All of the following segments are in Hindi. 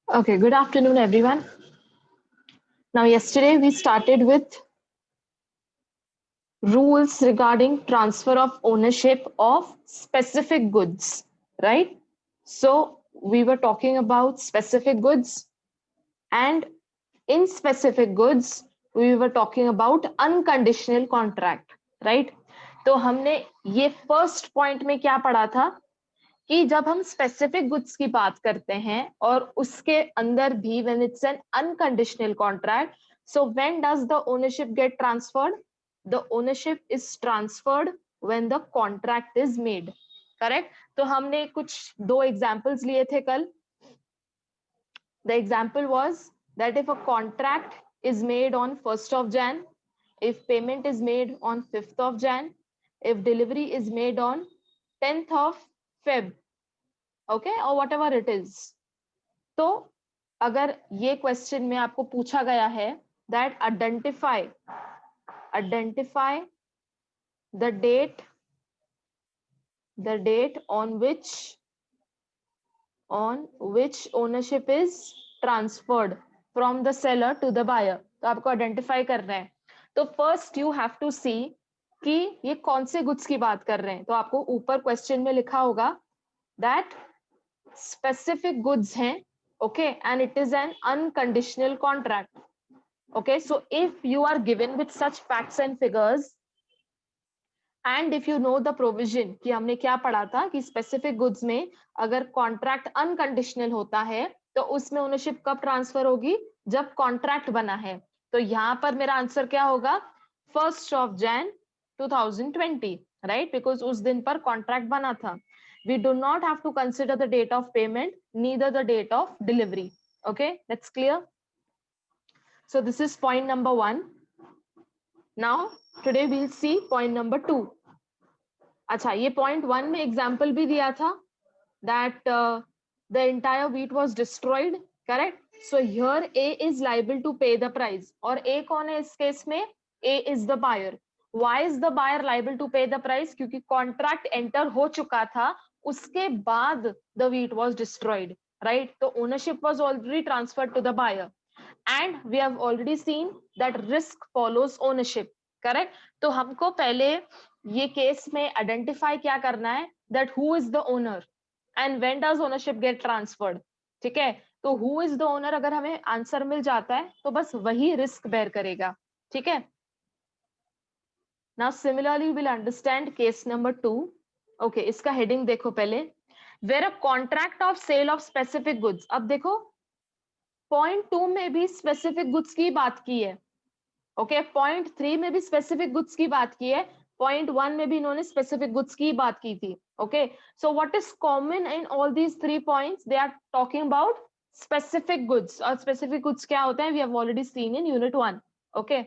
Okay, good afternoon, everyone. Now, yesterday we started with rules regarding transfer of ownership of specific goods, right? So, we were talking about specific goods, and in specific goods, we were talking about unconditional contract, right? तो हमने ये फर्स्ट पॉइंट में क्या पढ़ा था कि जब हम स्पेसिफिक गुड्स की बात करते हैं और उसके अंदर भी when it's an unconditional contract, so when does the ownership get transferred? The ownership is transferred when the contract is made, correct? तो हमने कुछ दो एग्जांपल्स लिए थे कल. The example was that if a contract is made on 1st of Jan, if payment is made on 5th of Jan, if delivery is made on 10th of Feb, okay, or whatever it is. तो अगर ये क्वेश्चन में आपको पूछा गया है that identify the date on which ownership is transferred from the seller to the buyer, तो आपको आइडेंटिफाई करना है. तो फर्स्ट यू हैव टू सी कि ये कौन से गुड्स की बात कर रहे हैं. तो आपको ऊपर क्वेश्चन में लिखा होगा दैट स्पेसिफिक गुड्स हैं, okay, and it is an unconditional contract. Okay, so if you are given with such facts and figures and if you know the provision कि हमने क्या पढ़ा था कि स्पेसिफिक गुड्स में अगर कॉन्ट्रैक्ट अनकंडीशनल होता है तो उसमें ओनरशिप कब ट्रांसफर होगी? जब कॉन्ट्रैक्ट बना है. तो यहां पर मेरा आंसर क्या होगा? 1st of Jan 2020, right? Because उस दिन पर कॉन्ट्रैक्ट बना था. We do not have to consider the date of payment, neither the date of delivery. Okay, that's clear. So this is point number 1. Now today we'll see point number 2. अच्छा, ये point 1 में example भी दिया था that the entire wheat was destroyed, correct? So here A is liable to pay the price. और A कौन है इस केस में? A is the buyer. Why is the buyer liable to pay the price? क्योंकि contract enter हो चुका था, उसके बाद the wheat was destroyed, right? तो ownership was already transferred to the buyer. And we have already seen that risk follows ownership, correct? तो हमको पहले ये केस में आइडेंटिफाई क्या करना है that who is the owner and when does ownership get transferred. ठीक है, तो who is the owner अगर हमें आंसर मिल जाता है तो बस वही रिस्क बेयर करेगा. ठीक है. Now similarly we will understand case number 2. Okay, इसका हेडिंग देखो पहले. Where a contract of sale of specific goods. अब देखो पॉइंट 2 में भी स्पेसिफिक गुड्स की बात की है. ओके, पॉइंट 3 में भी स्पेसिफिक गुड्स की बात की है. पॉइंट 1 में भी इन्होंने स्पेसिफिक गुड्स की बात की थी. Okay, so what is common in all these 3 points? They are talking about specific goods. और स्पेसिफिक गुड्स क्या होता है? We have already seen in unit 1. Okay,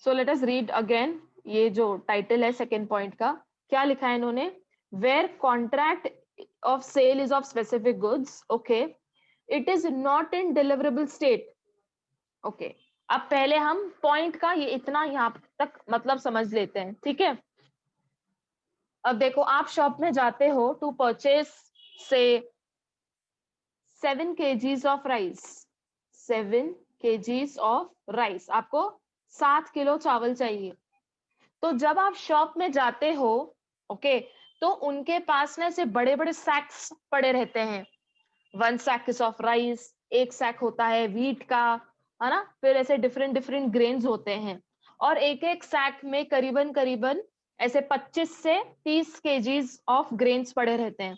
so let us read again. ये जो टाइटल है सेकेंड पॉइंट का, क्या लिखा है इन्होंने? Where contract of sale is of specific goods, okay, it is not in deliverable state. Okay, अब पहले हम पॉइंट का ये इतना यहाँ तक मतलब समझ लेते हैं. ठीक है, अब देखो आप शॉप में जाते हो टू परचेज से 7 kgs of rice. 7 kgs of rice, आपको 7 किलो चावल चाहिए. तो जब आप शॉप में जाते हो, ओके, तो उनके पास ना ऐसे बड़े बड़े सैक्स पड़े रहते हैं. 1 sack is of rice, 1 sack होता है व्हीट का, है ना? फिर ऐसे डिफरेंट डिफरेंट ग्रेन्स होते हैं और एक एक सैक में करीबन करीबन ऐसे 25 से 30 kgs ऑफ ग्रेन्स पड़े रहते हैं.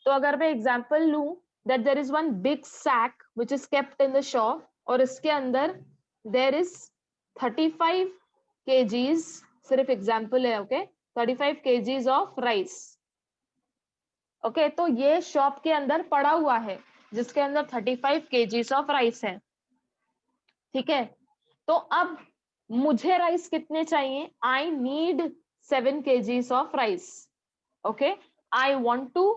तो अगर मैं एग्जांपल लूं that there is one big sack which is kept in the shop और इसके अंदर देयर इज 35 kgs, सिर्फ एग्जांपल है, okay, 35 kgs of rice. Okay, तो ये शॉप के अंदर पड़ा हुआ है जिसके अंदर 35 kgs ऑफ राइस है. ठीक है, तो अब मुझे राइस कितने चाहिए? I need 7 kgs of rice. Okay, I want to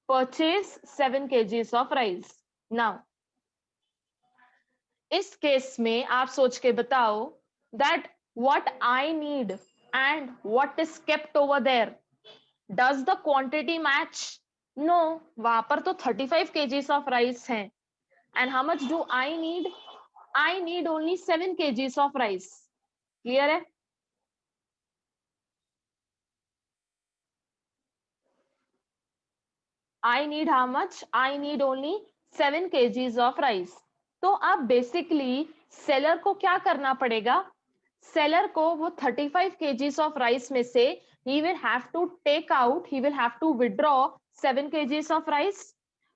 purchase 7 kgs of rice. Now इस केस में आप सोच के बताओ that what I need and what is kept over there, does the quantity match? No, वहां पर तो 35 kgs ऑफ राइस हैं. And how much do I need? I need only 7 kgs of rice. Clear है? I need how much? I need only 7 kgs of rice. तो अब बेसिकली सेलर को क्या करना पड़ेगा? सेलर को वो 35 kgs of rice में से he will have to take out, he will have to withdraw 7 kgs of rice.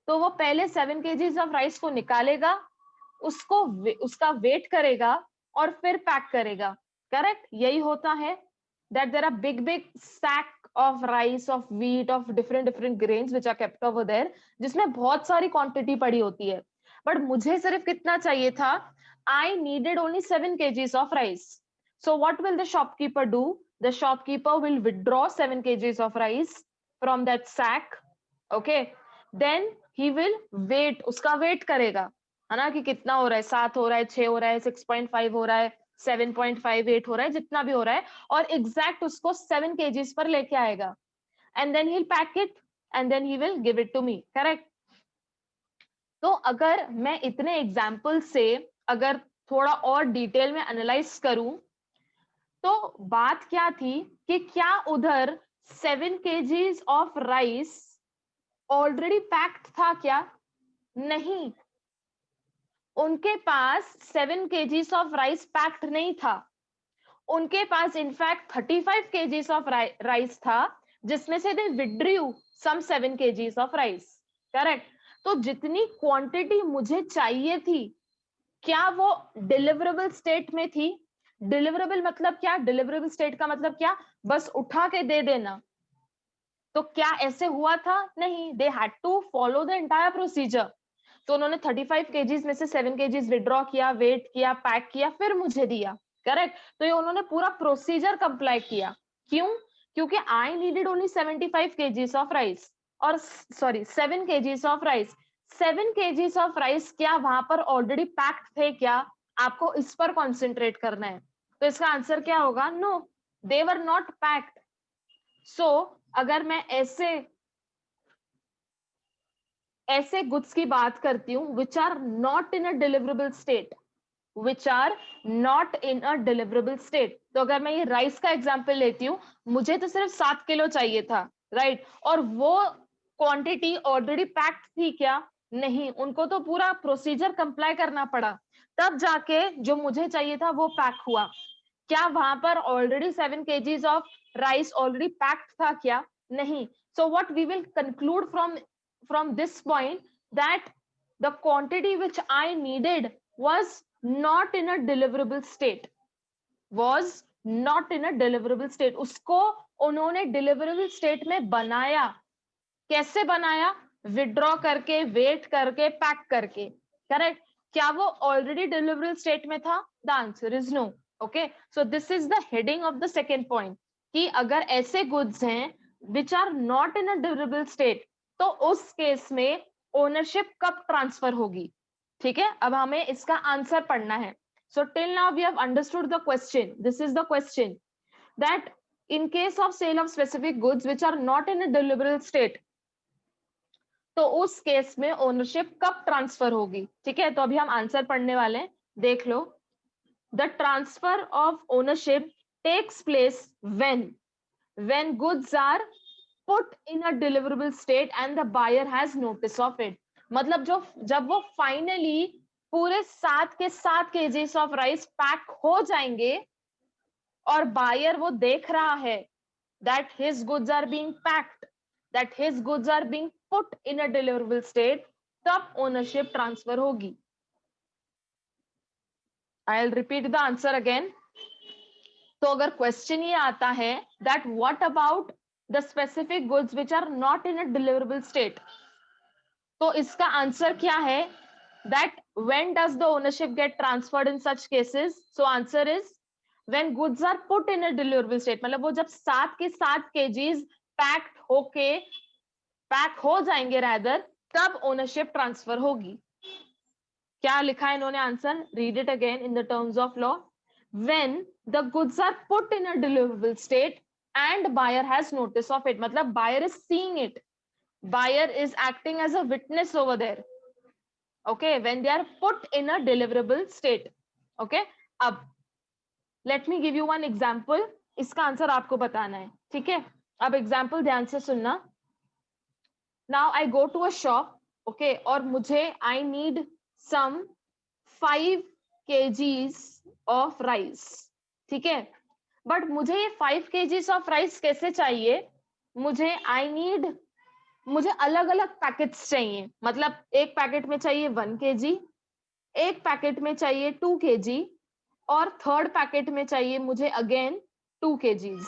तो वो पहले 7 kgs of rice को निकालेगा, उसको उसका वेट करेगा और फिर पैक करेगा. करेक्ट? यही होता है. That there are big sack of rice, of wheat, of different grains which are kept over there, जिसमें बहुत सारी क्वांटिटी पड़ी होती है. बट मुझे सिर्फ कितना चाहिए था? I needed only 7 kgs of rice. So what will the shopkeeper do? The shopkeeper will withdraw 7 kgs of rice from that sack. Okay. Then he will wait. उसका वेट करेगा, है ना, कि कितना हो रहा है, 7 हो रहा है, 6 हो रहा है, 6.5 हो रहा है, 7.58 हो रहा है, जितना भी हो रहा है, और एग्जैक्ट उसको 7 kgs पर लेके आएगा. And then he pack it and then he will give it to me. Correct? तो अगर मैं इतने एग्जाम्पल से अगर थोड़ा और डिटेल में एनालाइज करूं, तो बात क्या थी कि क्या उधर 7 kgs of rice already packed था क्या? नहीं, उनके पास 7 kgs ऑफ राइस पैक्ड नहीं था. उनके पास इनफैक्ट 35 kgs ऑफ राइस था, जिसमें से they withdrew some 7 kgs of rice. Correct? तो जितनी क्वांटिटी मुझे चाहिए थी, क्या वो डिलीवरेबल स्टेट में थी? डिलीवरेबल मतलब क्या? डिलीवरेबल स्टेट का मतलब क्या? बस उठा के दे देना. तो क्या ऐसे हुआ था? नहीं, they had to follow the entire procedure. तो उन्होंने 35 kgs में से 7 kgs विड्रॉ किया, वेट किया, पैक किया, फिर मुझे दिया. करेक्ट? तो ये उन्होंने पूरा प्रोसीजर कंप्लाई किया. क्यों? क्योंकि I needed only 75 kgs of rice, और sorry 7 kgs of rice. 7 kgs of rice क्या वहां पर ऑलरेडी पैक्ड थे क्या? आपको इस पर कॉन्सेंट्रेट करना है. तो इसका आंसर क्या होगा? No, they were not packed. So अगर मैं ऐसे गुड्स की बात करती हूँ which are not in a deliverable state, which are not in a deliverable state. तो अगर मैं ये राइस का एग्जांपल लेती हूँ, मुझे तो सिर्फ 7 किलो चाहिए था, राइट? और वो क्वांटिटी ऑलरेडी पैक्ड थी क्या? नहीं, उनको तो पूरा प्रोसीजर कंप्लाई करना पड़ा, तब जाके जो मुझे चाहिए था वो पैक हुआ. क्या वहां पर already 7 kgs of rice already packed था क्या? नहीं. So what we will conclude from this point, that the quantity which I needed was not in a deliverable state, was not in a deliverable state. उसको उन्होंने deliverable state में बनाया. कैसे बनाया? विड्रॉ करके, वेट करके, पैक करके. करेक्ट? क्या वो ऑलरेडी डिलीवरेबल स्टेट में था? The answer is no. Okay, so this is the heading of the second point, कि अगर ऐसे गुड्स हैं which are not in a deliverable state, तो उस केस में ओनरशिप कब ट्रांसफर होगी? ठीक है, अब हमें इसका आंसर पढ़ना है. So till now we have understood the question. This is the question, that in case of sale of specific goods which are not in a deliverable state, तो उस केस में ओनरशिप कब ट्रांसफर होगी? ठीक है, तो अभी हम आंसर पढ़ने वाले हैं, देख लो. The transfer of ownership takes place when goods are put in a deliverable state and the buyer has notice of it. मतलब जब वो फाइनली पूरे 7 के 7 kgs ऑफ राइस पैक हो जाएंगे और बायर वो देख रहा है that his goods are being packed, that his goods are being put in a deliverable state, तब ओनरशिप ट्रांसफर होगी. I'll repeat the answer again. तो अगर क्वेश्चन ये आता है that what about the specific goods which are not in a deliverable state, तो इसका आंसर क्या है? that when does the ownership get transferred in such cases? So answer is when goods are put in a deliverable state. मतलब वो जब 7 के 7 kgs पैक हो जाएंगे rather, तब ओनरशिप ट्रांसफर होगी. क्या लिखा है इन्होंने answer? Read it again in the terms of law. when the goods are put in a deliverable state and buyer has notice of it, मतलब buyer is seeing it, buyer is acting as a witness over there. Okay, when they are put in a deliverable state. Okay, अब let me give you one example. इसका आंसर आपको बताना है, ठीक है? अब एग्जाम्पल ध्यान से सुनना. Now I go to a shop, okay, और मुझे I need some 5 kgs of rice, ठीक है? बट मुझे ये 5 kgs of rice कैसे चाहिए? मुझे अलग अलग पैकेट्स चाहिए. मतलब एक पैकेट में चाहिए 1 kg, एक पैकेट में चाहिए 2 kg और थर्ड पैकेट में चाहिए मुझे अगेन 2 kgs.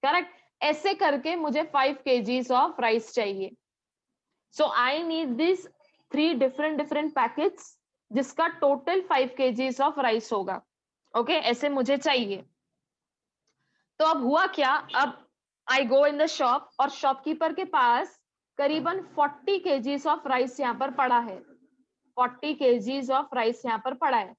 करेक्ट? ऐसे करके मुझे 5 kgs ऑफ राइस चाहिए. So I need this 3 different packets जिसका टोटल 5 kgs ऑफ राइस होगा. ओके, ऐसे मुझे चाहिए. तो अब हुआ क्या? अब I go in the shop और शॉपकीपर के पास करीबन 40 kgs ऑफ राइस यहाँ पर पड़ा है. 40 kgs ऑफ राइस यहाँ पर पड़ा है,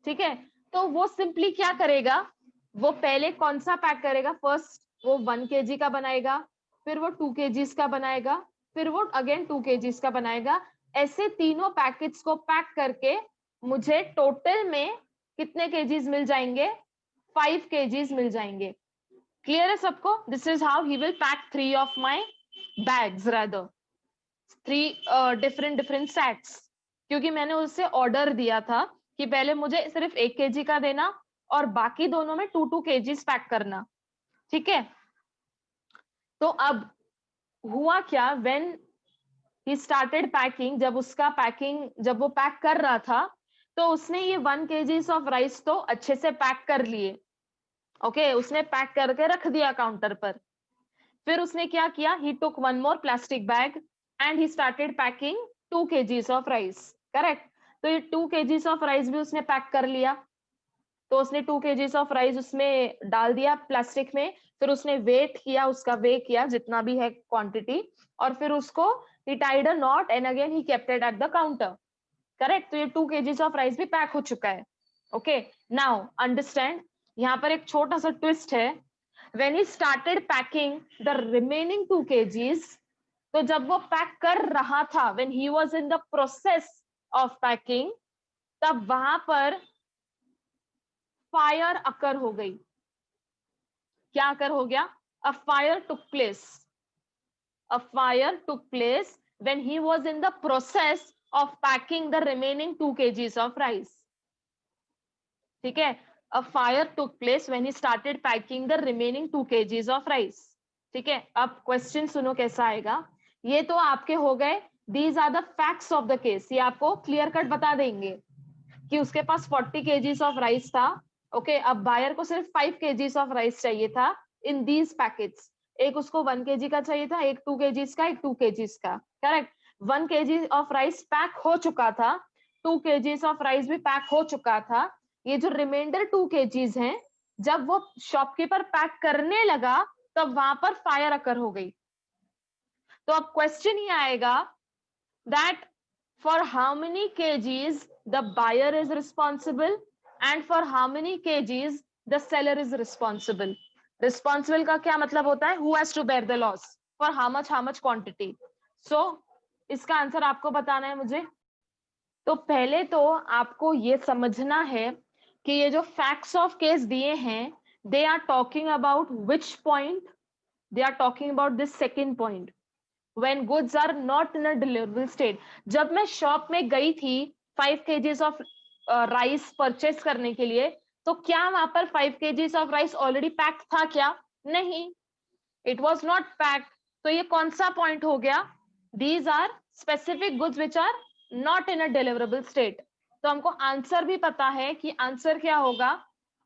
ठीक है? तो वो सिंपली क्या करेगा? वो पहले कौन सा पैक करेगा? फर्स्ट वो 1 kg का बनाएगा, फिर वो 2 kgs का बनाएगा, फिर वो अगेन 2 kgs का बनाएगा. ऐसे तीनों पैकेट्स को पैक करके मुझे टोटल में कितने kgs मिल जाएंगे? 5 kgs मिल जाएंगे. क्लियर है सबको? This is how he will pack 3 of my bags, rather 3 different sets. क्योंकि मैंने उससे ऑर्डर दिया था कि पहले मुझे सिर्फ 1 kg का देना और बाकी दोनों में 2 kgs पैक करना, ठीक है? तो अब हुआ क्या? व्हेन ही स्टार्टेड पैकिंग, जब वो पैक कर रहा था तो उसने ये 1 kgs ऑफ राइस तो अच्छे से पैक कर लिए. ओके, उसने पैक करके रख दिया काउंटर पर. फिर उसने क्या किया? ही टुक 1 more plastic bag and he started packing 2 kgs of rice. Correct? तो ये 2 kgs ऑफ राइस भी उसने पैक कर लिया. तो उसने 2 kgs ऑफ राइस उसमें डाल दिया प्लास्टिक में. फिर उसने वेट किया, उसका वे किया जितना भी है क्वांटिटी, और फिर उसको he tied a knot and again he kept it at the counter. Correct? तो ये 2 kgs ऑफ राइस भी पैक हो चुका है. ओके, नाउ अंडरस्टैंड, यहाँ पर एक छोटा सा ट्विस्ट है. When he started packing the remaining 2 kgs, तो जब वो पैक कर रहा था, when he was in the process of packing, तब वहां पर फायर अकर हो गई. क्या अकर हो गया? A fire took place. A fire took place when he was in the process of packing the remaining 2 kgs of rice. ठीक है? A fire took place when he started packing the remaining 2 kgs of rice. ठीक है? अब क्वेश्चन सुनो कैसा आएगा. ये तो आपके हो गए, these are the facts of the case. ये आपको क्लियर कट बता देंगे कि उसके पास 40 kgs ऑफ राइस था. ओके, अब बायर को सिर्फ 5 kgs ऑफ राइस चाहिए था इन दीज पैकेट्स. एक उसको 1 kg का चाहिए था, एक 2 kgs का, एक 2 kgs का. Correct? 1 kg of rice pack हो चुका था, 2 kgs ऑफ राइस भी पैक हो चुका था. ये जो रिमाइंडर 2 kgs हैं, जब वो शॉपकीपर पैक करने लगा तब वहां पर फायर अकर हो गई. तो अब क्वेश्चन ये आएगा that for how many kgs the buyer is responsible and for how many kgs the seller is responsible. Responsible का क्या मतलब होता है? Who has to bear the loss for how much quantity. So इसका आंसर आपको बताना है मुझे. तो पहले तो आपको ये समझना है कि ये जो facts of case दिए हैं, they are talking about which point? They are talking about this second point. When goods are not in a deliverable state. जब मैं शॉप में गई थी 5 kgs ऑफ राइस परचेस करने के लिए, तो क्या वहां पर 5 kgs of rice already packed था क्या? नहीं, इट वॉज नॉट पैक्ड. तो ये कौन सा पॉइंट हो गया? These are specific goods which are not in a deliverable state. तो हमको आंसर भी पता है कि आंसर क्या होगा.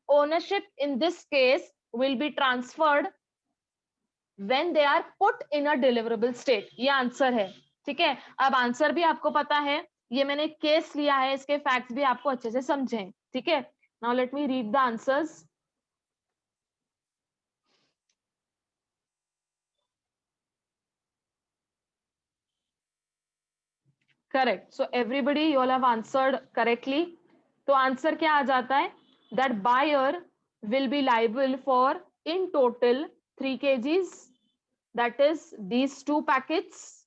Ownership in this case will be transferred when they are put in a deliverable state. ये आंसर है. ठीक है? अब आंसर भी आपको पता है, ये मैंने केस लिया है, इसके फैक्ट्स भी आपको अच्छे से समझें. ठीक है? Now let me read the answers. Correct. So everybody, you all have answered correctly. तो आंसर क्या आ जाता है? That buyer will be liable for in total 3 kgs that is these 2 packets,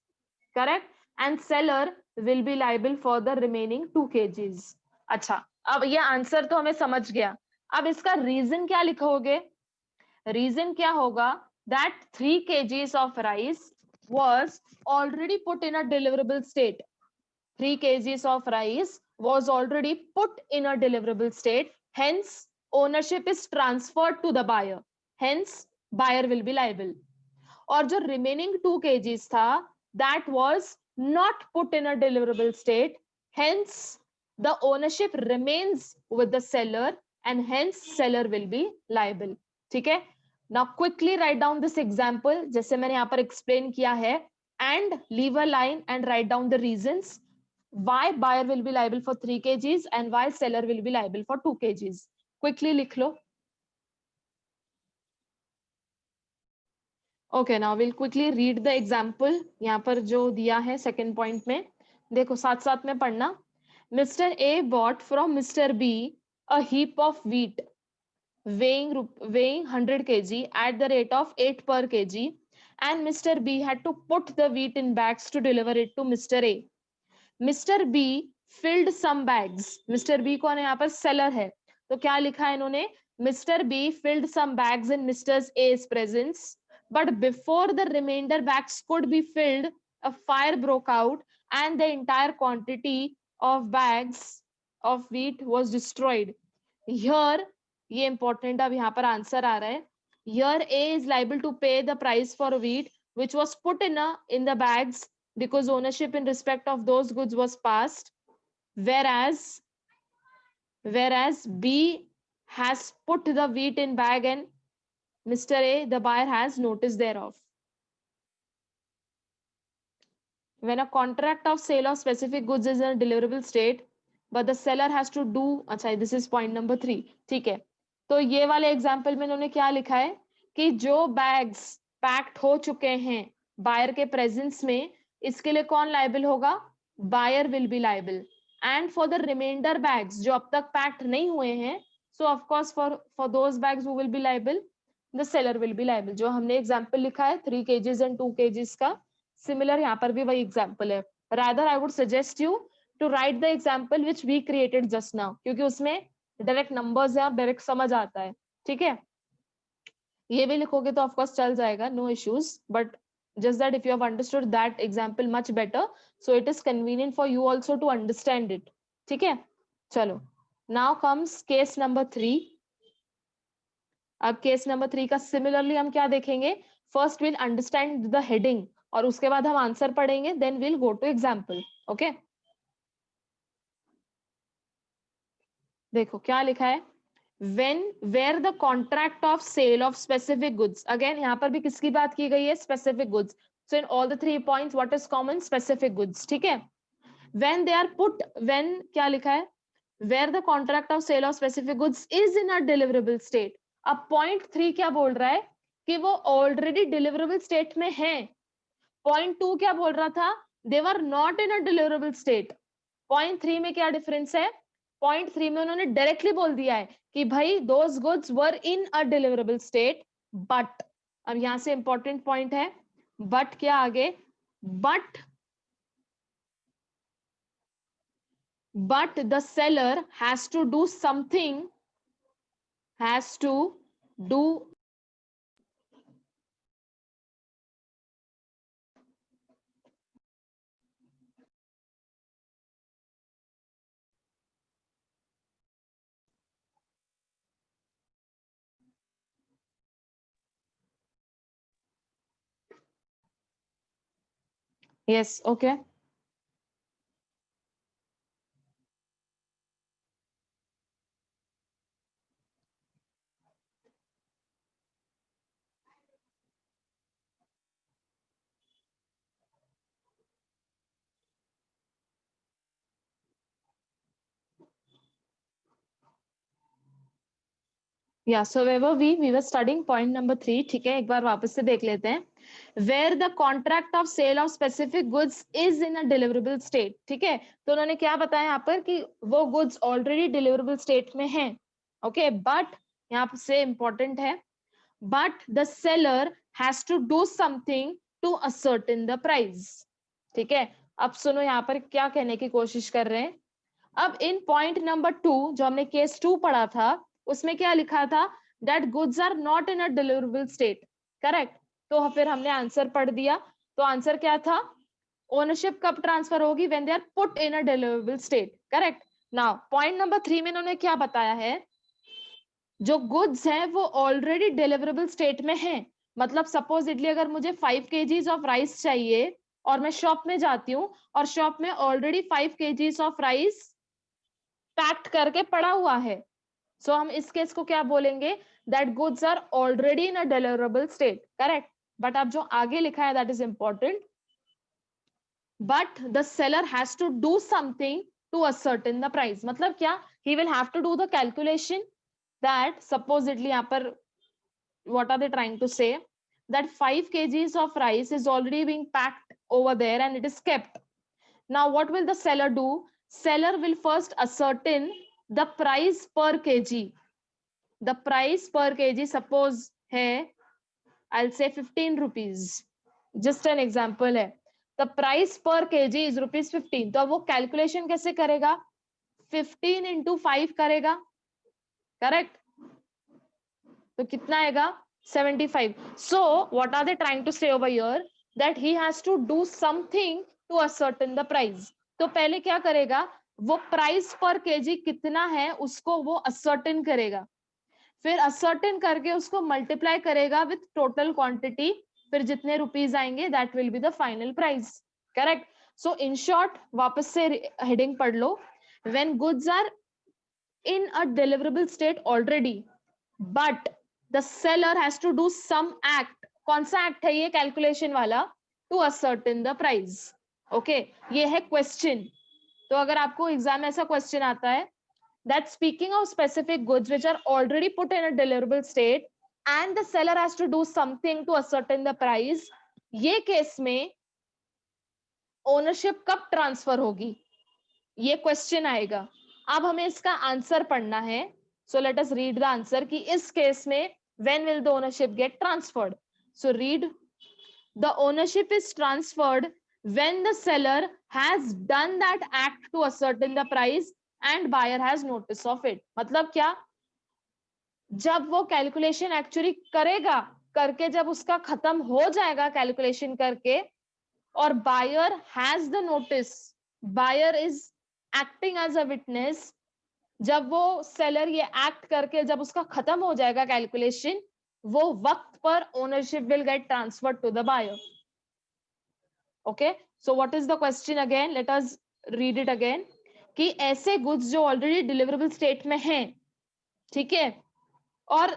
correct, and seller will be liable for the remaining 2 kgs. अच्छा, अब ये आंसर तो हमें समझ गया, अब इसका रीजन क्या लिखोगे? रीजन क्या होगा? that 3 kgs of rice was already put in a deliverable state. 3 kgs of rice was already put in a deliverable state, hence ownership is transferred to the buyer, hence buyer will be liable. और जो remaining 2 kgs था, that was not put in a deliverable state, hence the ownership remains with the seller and hence seller will be liable. ठीक है? Now quickly write down this example जैसे मैंने यहाँ पर explain किया है, and leave a line and write down the reasons why buyer will be liable for 3 kgs and why seller will be liable for 2 kgs. Quickly लिख लो. Okay, now we'll quickly read the example. यहाँ पर जो दिया है second point में, देखो साथ साथ में पढ़ना. Mr. A bought from Mr. B a heap of wheat weighing 100 kg at the rate of 8 per kg, and Mr. B had to put the wheat in bags to deliver it to Mr. A. Mr. B filled some bags. Mr. B कौन है यहाँ पर? seller है. तो क्या लिखा है इन्होंने? Mr. B filled some bags in Mr. A's presence. But before the remainder bags could be filled, a fire broke out and the entire quantity of bags of wheat was destroyed. Here, ये important अब यहाँ पर आंसर आ रहा है. Here A is liable to pay the price for wheat which was put in the bags because ownership in respect of those goods was passed, whereas B has put the wheat in bag and Mr. A, the buyer, has notice thereof. When a contract of sale of specific goods is in a deliverable state, but the seller has to do, अच्छा, this is point number 3, ठीक है. तो ये वाले एग्जाम्पल में इन्होंने क्या लिखा है कि जो बैग्स पैक्ड हो चुके हैं बायर के प्रेजेंस में, इसके लिए कौन लाइबल होगा? Buyer will be liable. And for the remainder bags जो अब तक पैक्ड नहीं हुए हैं, so of course for those bags who will be liable? The seller will be liable. जो हमने एग्जाम्पल लिखा है 3 kgs and 2 kgs का, सिमिलर यहाँ पर भी वही एग्जाम्पल है. Rather, I would suggest you to write the example which we created just now, क्योंकि उसमें डायरेक्ट नंबर्स है, आप डायरेक्ट समझ आता है. ठीक है, ये भी लिखोगे तो ऑफकोर्स चल जाएगा, no issues, but just that if you have understood that example much better, so it is convenient for you also to understand it. ठीक है, चलो. Now comes case number 3. अब केस नंबर 3 का सिमिलरली हम क्या देखेंगे? First will understand the heading और उसके बाद हम आंसर पढ़ेंगे, then will go to example. Okay, देखो क्या लिखा है. when where the contract of sale of specific goods, again यहाँ पर भी किसकी बात की गई है? Specific goods. So in all the 3 points what is common? Specific goods. ठीक है, when they are put, when क्या लिखा है? where the contract of sale of specific goods is in a deliverable state. अब पॉइंट 3 क्या बोल रहा है? कि वो ऑलरेडी डिलीवरेबल स्टेट में है. पॉइंट 2 क्या बोल रहा था? They were not in a deliverable state. Point 3 में क्या डिफरेंस है? पॉइंट 3 में उन्होंने डायरेक्टली बोल दिया है कि भाई those goods were in a deliverable state, but, अब यहां से इंपॉर्टेंट पॉइंट है, बट क्या आगे? but the seller has to do something, has to do yes, okay. Yeah, so where were we were studying point number 3. ठीक है, एक बार वापस से देख लेते हैं. where the contract of sale of specific goods is in a deliverable state. ठीक है, तो उन्होंने क्या बताया यहाँ पर कि वो goods already deliverable state में हैं. ओके, बट यहाँ से important है, but the seller has to do something to ascertain the price. ठीक है, अब सुनो यहाँ पर क्या कहने की कोशिश कर रहे हैं. अब इन पॉइंट नंबर 2 जो हमने केस 2 पढ़ा था, उसमें क्या लिखा था, that goods are not in a deliverable state. Correct. तो फिर हमने आंसर पढ़ दिया. तो आंसर क्या था, ओनरशिप कब ट्रांसफर होगी, when they are put in a deliverable state. Correct. Now point number 3 में इन्होंने क्या बताया है, जो गुड्स हैं वो ऑलरेडी डिलीवरेबल स्टेट में हैं. मतलब सपोजिटली अगर मुझे 5 kgs ऑफ राइस चाहिए और मैं शॉप में जाती हूँ और शॉप में already 5 kgs of rice packed करके पड़ा हुआ है, सो हम इस केस को क्या बोलेंगे, that goods are already in a deliverable state. Correct. But अब जो आगे लिखा है that is important, but the seller has to do something to ascertain the price. मतलब क्या, he will have to do the calculation that supposedly यहाँ पर what are they trying to say, that 5 kgs of rice is already being packed over there and it is kept. Now what will the seller do, seller will first ascertain the price per kg. The price per kg suppose है, I'll say 15 rupees, just an example है. The price per kg is rupees 15. तो अब वो कैलकुलेशन कैसे करेगा, 15 into 5 करेगा. करेक्ट. तो कितना आएगा, 75. So what are they trying to say over here, that he has to do something to ascertain the price. तो पहले क्या करेगा, वो प्राइस पर केजी कितना है उसको वो ascertain करेगा, फिर ascertain करके उसको मल्टीप्लाई करेगा विथ टोटल क्वांटिटी, फिर जितने रुपीज आएंगे that will be the final price. Correct. So in short वापस से हेडिंग पढ़ लो, when goods are in a deliverable state already but the seller has to do some act. कौन सा एक्ट है ये, कैलकुलेशन वाला, to ascertain the price. Okay, ये है क्वेश्चन. तो अगर आपको एग्जाम में ऐसा क्वेश्चन आता है that speaking of specific goods which are already put in a deliverable state and the seller has to do something to ascertain the price, ये केस में ओनरशिप कब ट्रांसफर होगी, ये क्वेश्चन आएगा. अब हमें इसका आंसर पढ़ना है. सो let us read the answer कि इस केस में when will the ownership get transferred. So read, the ownership is transferred when the seller has done that act to ascertain the price and buyer has notice of it. मतलब क्या, जब वो कैलकुलेशन एक्चुअली करेगा, करके जब उसका खत्म हो जाएगा कैलकुलेशन करके, और buyer has the notice, buyer is acting as a witness, जब वो सेलर ये एक्ट करके जब उसका खत्म हो जाएगा कैलकुलेशन, वो वक्त पर ownership will get transferred to the buyer. Okay, so what is the question again, let us read it again, कि ऐसे गुड्स जो ऑलरेडी डिलीवरेबल स्टेट में हैं, ठीक है, और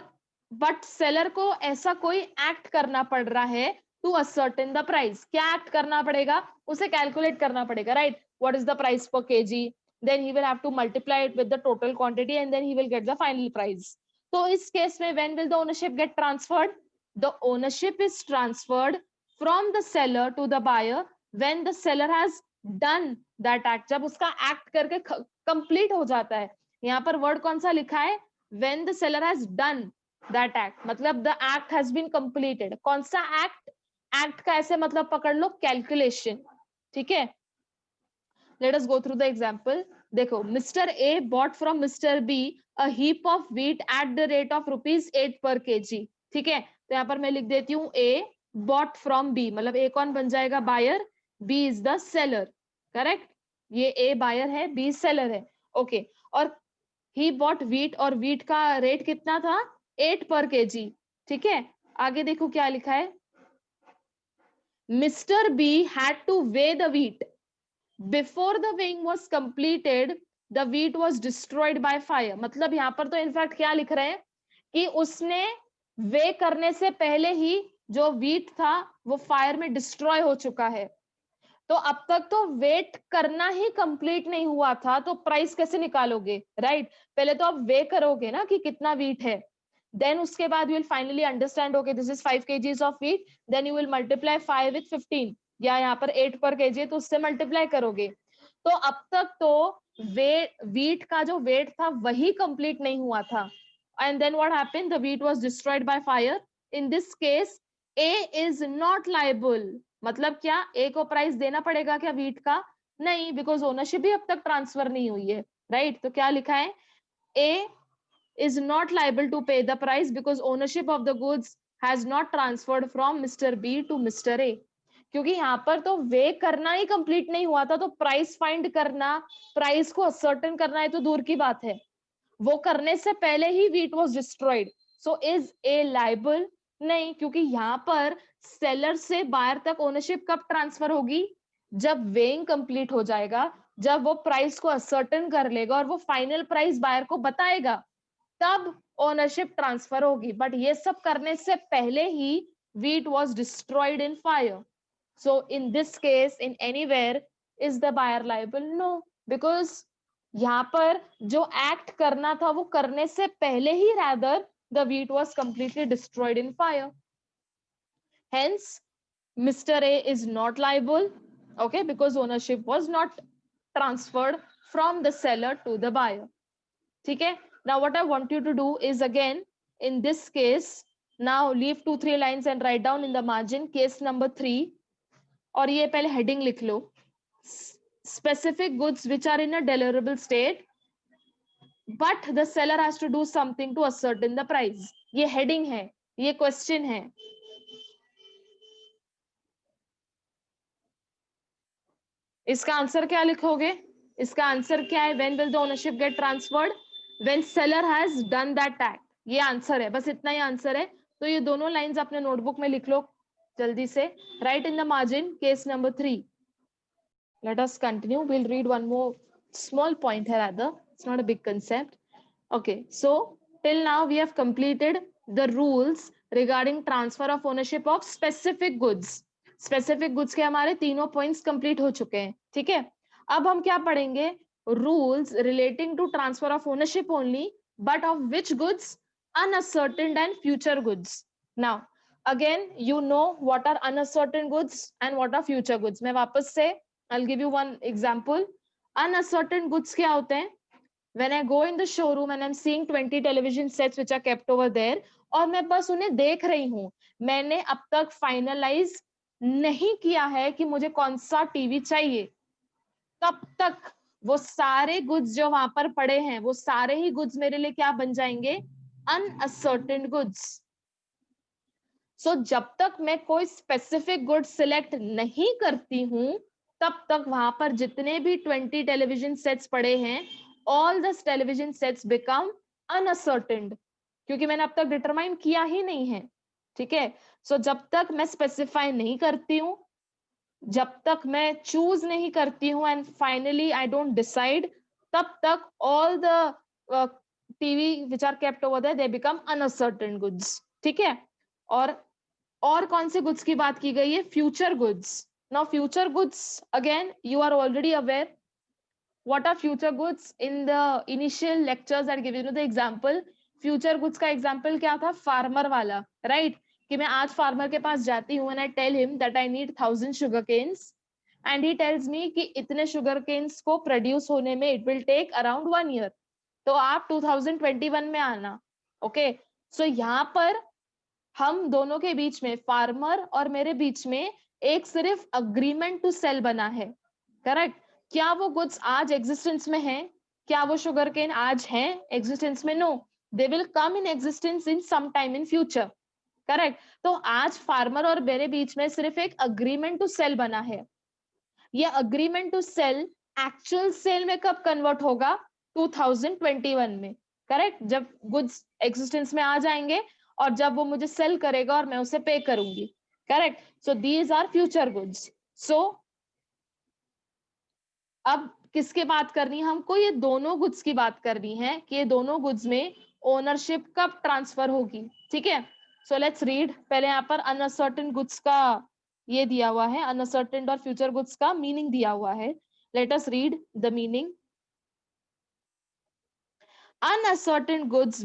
बट सेलर को ऐसा कोई एक्ट करना पड़ रहा है टू ascertain द प्राइस. क्या एक्ट करना पड़ेगा, उसे कैलकुलेट करना पड़ेगा, right. What is the price per KG, then he will have to multiply it with the total quantity and then he will get the final price. तो इस केस में when will the ownership get transferred, the ownership is transferred from the seller to the buyer when the seller has done that act. जब उसका एक्ट करके कंप्लीट हो जाता है. यहाँ पर वर्ड कौन सा लिखा है, when the seller has done that act, मतलब the act has been completed. कौन सा act, act का ऐसे मतलब पकड़ लो, calculation. ठीक है, let us go through the example. देखो, Mr. A bought from Mr. B a heap of wheat at the rate of rupees 8 per kg. ठीक है, तो यहाँ पर मैं लिख देती हूँ A bought from B, मतलब A कौन बन जाएगा, buyer, B is the seller. Correct, ये A buyer है, B seller है. ओके, और ही बॉट व्हीट, और व्हीट का रेट कितना था, 8 पर केजी. ठीक है, आगे देखो क्या लिखा है, mister be had two way the wheat, before the weighing was completed the wheat was destroyed by fire. मतलब यहाँ पर तो इनफैक्ट क्या लिख रहे हैं कि उसने वे करने से पहले ही जो व्हीट था वो फायर में डिस्ट्रॉय हो चुका है. तो अब तक तो वेट करना ही कंप्लीट नहीं हुआ था, तो प्राइस कैसे निकालोगे, राइट. पहले तो आप वे करोगे ना कि कितना वीट है, देन उसके बाद you will finally understand, okay this is 5 kgs of wheat, then you will multiply 5 with 15, या यहाँ पर 8 पर केजी है तो उससे मल्टीप्लाई करोगे. तो अब तक तो वीट का जो वेट था वही कंप्लीट नहीं हुआ था. And then what happened, the wheat was destroyed by fire, in this case A is not liable, मतलब क्या ए को प्राइस देना पड़ेगा क्या वीट का? नहीं, बिकॉज ओनरशिप भी अब तक ट्रांसफर नहीं हुई है, राइट? तो क्या लिखा है? ए is not liable to pay the price because ownership of the goods has not transferred from Mr. B to Mr. A. क्योंकि यहाँ पर तो वे करना ही कंप्लीट नहीं हुआ था, तो प्राइस फाइंड करना, प्राइस को असर्टेन करना है तो दूर की बात है, वो करने से पहले ही wheat was destroyed. So is A liable? नहीं, क्योंकि यहाँ पर सेलर से बायर तक ओनरशिप कब ट्रांसफर होगी? जब वेइंग कंप्लीट हो जाएगा, जब वो प्राइस को असर्टेन कर लेगा और वो फाइनल प्राइस बायर को बताएगा, तब ओनरशिप ट्रांसफर होगी। बट ये सब करने से पहले ही wheat was destroyed in fire. So in this case, in anywhere, is the buyer liable? No, because यहाँ पर जो एक्ट करना था वो करने से पहले ही rather the wheat was completely destroyed in fire. Hence, Mr. A is not liable, okay, because ownership was not transferred from the seller to the buyer. ठीक है? Now what I want you to do is, again, in this case, now leave 2-3 lines and write down in the margin case number 3, और ये पहले heading लिख लो, specific goods which are in a deliverable state but the seller has to do something to ascertain the price. ये heading है, ये question है। इसका आंसर क्या लिखोगे? इसका आंसर क्या है? When will the ownership get transferred? When seller has done that act. ये आंसर है, बस इतना ही आंसर है। तो ये दोनों लाइंस अपने नोटबुक में लिख लो जल्दी से। Right in the margin case number 3. Let us continue. We'll read one more small point here rather. It's not a big concept. Okay, so till now we have completed the rules regarding transfer of ownership of specific goods. Specific goods के हमारे तीनों points complete हो चुके हैं, ठीक है? अब हम क्या पढ़ेंगे? Rules relating to transfer of ownership only, but of which goods? Unascertained and future goods. Now, again, you know what are unascertained goods and what are future goods. मैं वापस से I'll give you one example. Unascertained goods क्या होते हैं? When I go in the showroom and I'm seeing 20 television sets which are kept over there, और मैं बस उन्हें देख रही हूँ, मैंने अब तक फाइनलाइज नहीं किया है कि मुझे कौन सा टीवी चाहिए, तब तक वो सारे गुड्स जो वहां पर पड़े हैं, वो सारे ही गुड्स मेरे लिए क्या बन जाएंगे? Uncertain goods. सो जब तक मैं कोई स्पेसिफिक गुड सिलेक्ट नहीं करती हूं, तब तक वहां पर जितने भी 20 टेलीविजन सेट्स पड़े हैं, all the television sets become unascertained, क्योंकि मैंने अब तक डिटरमाइन किया ही नहीं है, ठीक है? सो जब तक मैं स्पेसिफाई नहीं करती हूँ, जब तक मैं चूज नहीं करती हूँ and finally I don't decide, तब तक all the TV which are kept over there they become unascertained goods, ठीक है? और कौन से गुड्स की बात की गई है? Future goods. Now future goods, again you are already aware what are future goods. In the initial lectures I give you the example. Future goods का example क्या था? फार्मर वाला, right? कि मैं आज फार्मर के पास जाती हूँ and I tell him that I need 1000 sugar canes and he tells me कि इतने sugar canes को produce होने में it will take around 1 year. तो आप 2021 में आना, okay? So यहाँ पर हम दोनों के बीच में, फार्मर और मेरे बीच में, एक सिर्फ अग्रीमेंट टू सेल बना है, करेक्ट? क्या वो गुड्स आज एग्जिस्टेंस में हैं? क्या वो शुगर केन आज हैं एग्जिस्टेंस में? No, they will come in existence in some time in future, correct? तो आज फार्मर और मेरे बीच में सिर्फ एक अग्रीमेंट टू सेल बना है। ये agreement to sell actual sale में कब कन्वर्ट होगा? 2021 में, करेक्ट? जब गुड्स एग्जिस्टेंस में आ जाएंगे और जब वो मुझे सेल करेगा और मैं उसे पे करूंगी, correct? So these are future goods. So अब किसकी बात करनी है हमको? ये दोनों गुड्स की बात करनी है कि ये दोनों गुड्स में ओनरशिप कब ट्रांसफर होगी, ठीक है? So let's read. पहले यहाँ पर अनअसर्टेन गुड्स का ये दिया हुआ है, अनअसर्टेन और फ्यूचर गुड्स का मीनिंग दिया हुआ है। Late us read the meaning. Unascertain goods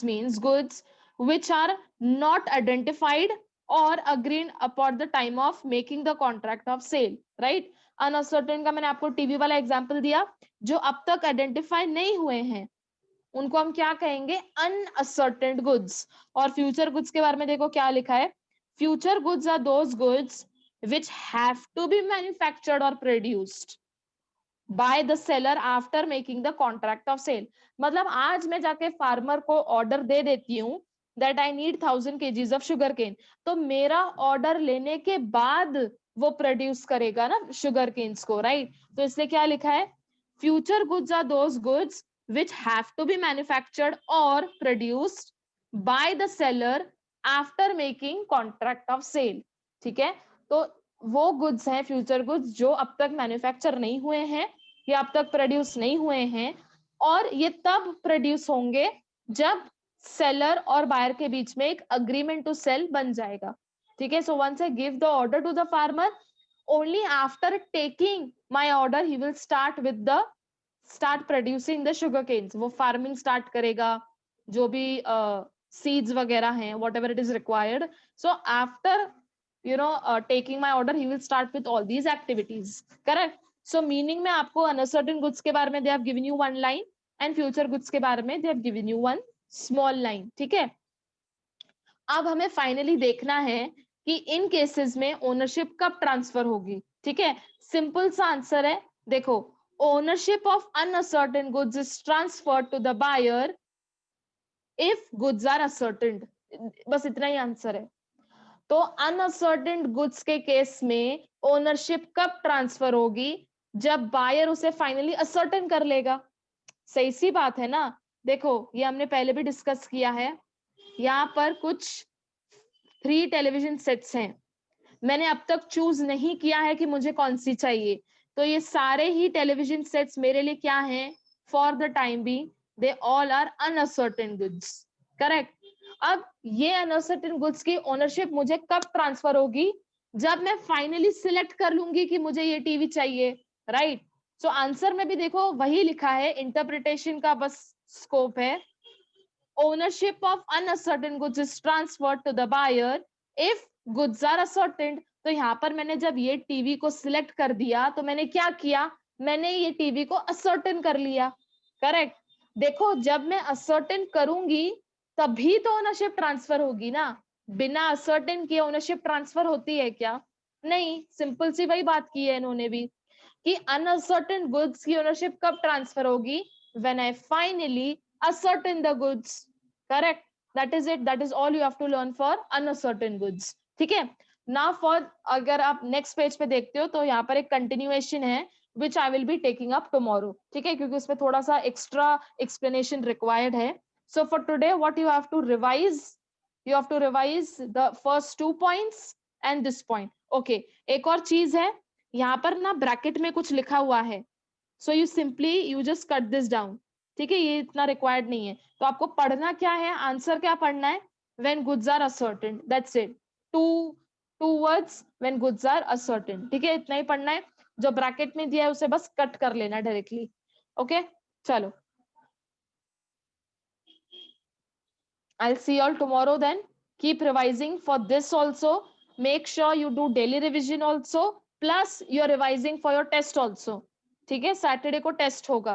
means goods which are not identified or agreed upon the time of making the contract of sale, right? Unascertain का मैंने आपको टीवी वाला एग्जांपल दिया, जो अब तक आइडेंटिफाई नहीं हुए हैं, उनको हम क्या कहेंगे, अनअसर्टेन्ड गुड्स। और फ्यूचर गुड्स के बारे में देखो क्या लिखा है, future goods are those goods which have to be manufactured or produced by the seller after making the contract of sale। मतलब आज मैं जाके फार्मर को ऑर्डर दे देती हूँ that I need 1000 kgs of sugarcane, तो मेरा ऑर्डर लेने के बाद वो प्रोड्यूस करेगा ना शुगर केन्स को, राइट। तो इसलिए क्या लिखा है, future goods are those goods which have to be manufactured or produced by the seller after making contract of sale। ठीक है, तो वो गुड्स हैं फ्यूचर गुड्स जो अब तक मैन्युफैक्चर नहीं हुए हैं या अब तक प्रोड्यूस नहीं हुए हैं, और ये तब प्रोड्यूस होंगे जब सेलर और बायर के बीच में एक अग्रीमेंट टू सेल बन जाएगा। ठीक है, so once I give the order to the farmer, only after taking my order he will start producing the sugar canes. वो फार्मिंग स्टार्ट करेगा, जो भी सीड्स वगैरह हैं, whatever it is required. So after taking my order he will start with all these activities, correct। so meaning में आपको uncertain goods के बारे में they have given you one line and future goods के बारे में they have given you one small line। ठीक है, अब हमें फाइनली देखना है कि इन केसेस में ओनरशिप कब ट्रांसफर होगी। ठीक है, सिंपल सा आंसर है, देखो ownership of unascertained goods is transferred to the buyer if goods are ascertained, बस इतना ही आंसर है। तो अनअसर्टेन्ड गुड्स के केस में ओनरशिप कब ट्रांसफर होगी, जब बायर उसे फाइनली असर्टेन कर लेगा। सही सी बात है ना। देखो ये हमने पहले भी डिस्कस किया है, यहाँ पर कुछ 3 टेलीविजन सेट्स हैं, मैंने अब तक चूज नहीं किया है कि मुझे कौन सी चाहिए, तो ये सारे ही टेलीविजन सेट्स मेरे लिए क्या हैं, for the time being they all are unascertained goods, correct. अब ये अनसर्टेन गुड्स की ओनरशिप मुझे कब ट्रांसफर होगी, जब मैं फाइनली सिलेक्ट कर लूंगी कि मुझे ये टीवी चाहिए, राइट। सो आंसर में भी देखो वही लिखा है, इंटरप्रिटेशन का बस स्कोप है। Ownership of uncertain goods is transferred to the buyer if goods are ascertained. तो यहाँ पर मैंने जब ये टीवी को सिलेक्ट कर दिया तो मैंने क्या किया, मैंने ये टीवी को असर्टेन कर लिया, करेक्ट। देखो जब मैं असर्टेन करूंगी तभी तो ओनरशिप ट्रांसफर होगी ना, बिना असर्टेन किए ओनरशिप ट्रांसफर होती है क्या, नहीं। सिंपल सी वही बात की है इन्होंने भी कि अनअसर्टेन गुड्स की ओनरशिप कब ट्रांसफर होगी, when I finally ascertain the goods, correct. That is it, that is all you have to learn for unascertained goods. ठीक है, नाउ फॉर, अगर आप नेक्स्ट पेज पे देखते हो तो यहाँ पर एक कंटिन्यूएशन है which I will be taking up tomorrow। ठीक है, क्योंकि उसमें थोड़ा सा एक्स्ट्रा एक्सप्लेनेशन रिक्वायर्ड है। So for today, what you have to revise? You have to revise the first 2 points and this point. Okay, एक और चीज है, यहाँ पर ना ब्रैकेट में कुछ लिखा हुआ है, so you just cut this down। ठीक है, ये इतना रिक्वायर्ड नहीं है, तो आपको पढ़ना क्या है, आंसर क्या पढ़ना है, when goods are ascertained, that's it। two words, when goods are ascertained। ठीक है, इतना ही पढ़ना है, जो ब्रैकेट में दिया है उसे बस कट कर लेना डायरेक्टली। ओके, चलो, I'll see you all tomorrow then। Keep revising for this also। Make sure you do daily revision also, plus you're revising for your test also। ठीक है, सैटरडे को टेस्ट होगा।